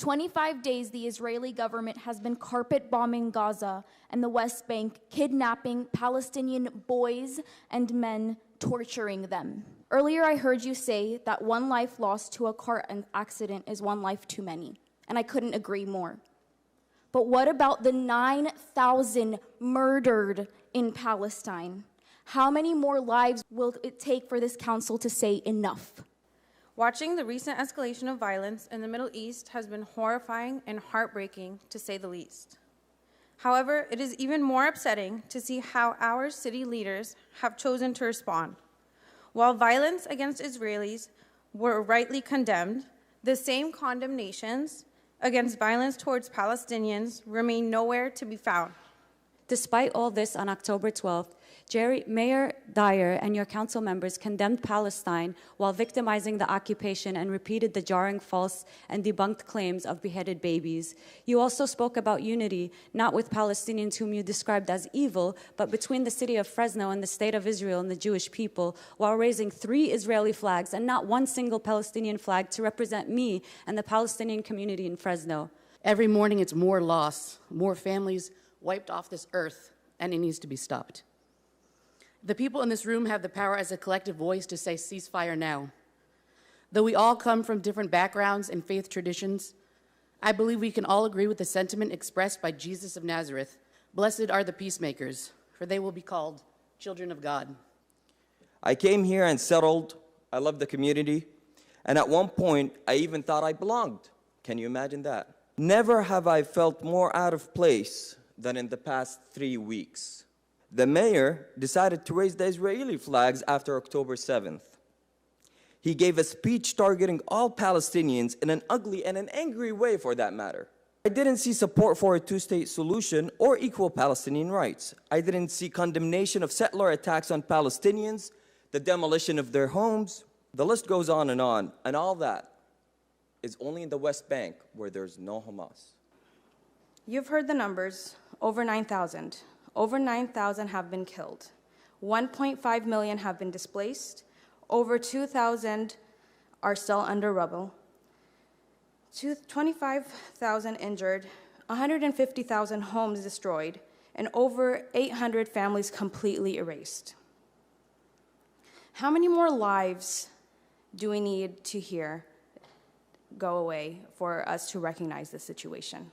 25 days, the Israeli government has been carpet bombing Gaza and the West Bank, kidnapping Palestinian boys and men, torturing them. Earlier, I heard you say that one life lost to a car accident is one life too many, and I couldn't agree more. But what about the 9,000 murdered in Palestine? How many more lives will it take for this council to say enough? Watching the recent escalation of violence in the Middle East has been horrifying and heartbreaking, to say the least. However, it is even more upsetting to see how our city leaders have chosen to respond. While violence against Israelis were rightly condemned, the same condemnations against violence towards Palestinians remain nowhere to be found. Despite all this, on October 12th, Mayor Dyer and your council members condemned Palestine while victimizing the occupation and repeated the jarring, false, and debunked claims of beheaded babies. You also spoke about unity, not with Palestinians whom you described as evil, but between the city of Fresno and the state of Israel and the Jewish people, while raising 3 Israeli flags and not one single Palestinian flag to represent me and the Palestinian community in Fresno. Every morning it's more loss, more families wiped off this earth, and it needs to be stopped. The people in this room have the power as a collective voice to say ceasefire now. Though we all come from different backgrounds and faith traditions, I believe we can all agree with the sentiment expressed by Jesus of Nazareth. Blessed are the peacemakers, for they will be called children of God. I came here and settled. I love the community. And at one point, I even thought I belonged. Can you imagine that? Never have I felt more out of place than in the past 3 weeks. The mayor decided to raise the Israeli flags after October 7th. He gave a speech targeting all Palestinians in an ugly and an angry way, for that matter. I didn't see support for a 2-state solution or equal Palestinian rights. I didn't see condemnation of settler attacks on Palestinians, the demolition of their homes. The list goes on, and all that is only in the West Bank, where there's no Hamas. You've heard the numbers, over 9,000. Over 9,000 have been killed. 1.5 million have been displaced. Over 2,000 are still under rubble. 25,000 injured, 150,000 homes destroyed, and over 800 families completely erased. How many more lives do we need to hear go away for us to recognize the situation?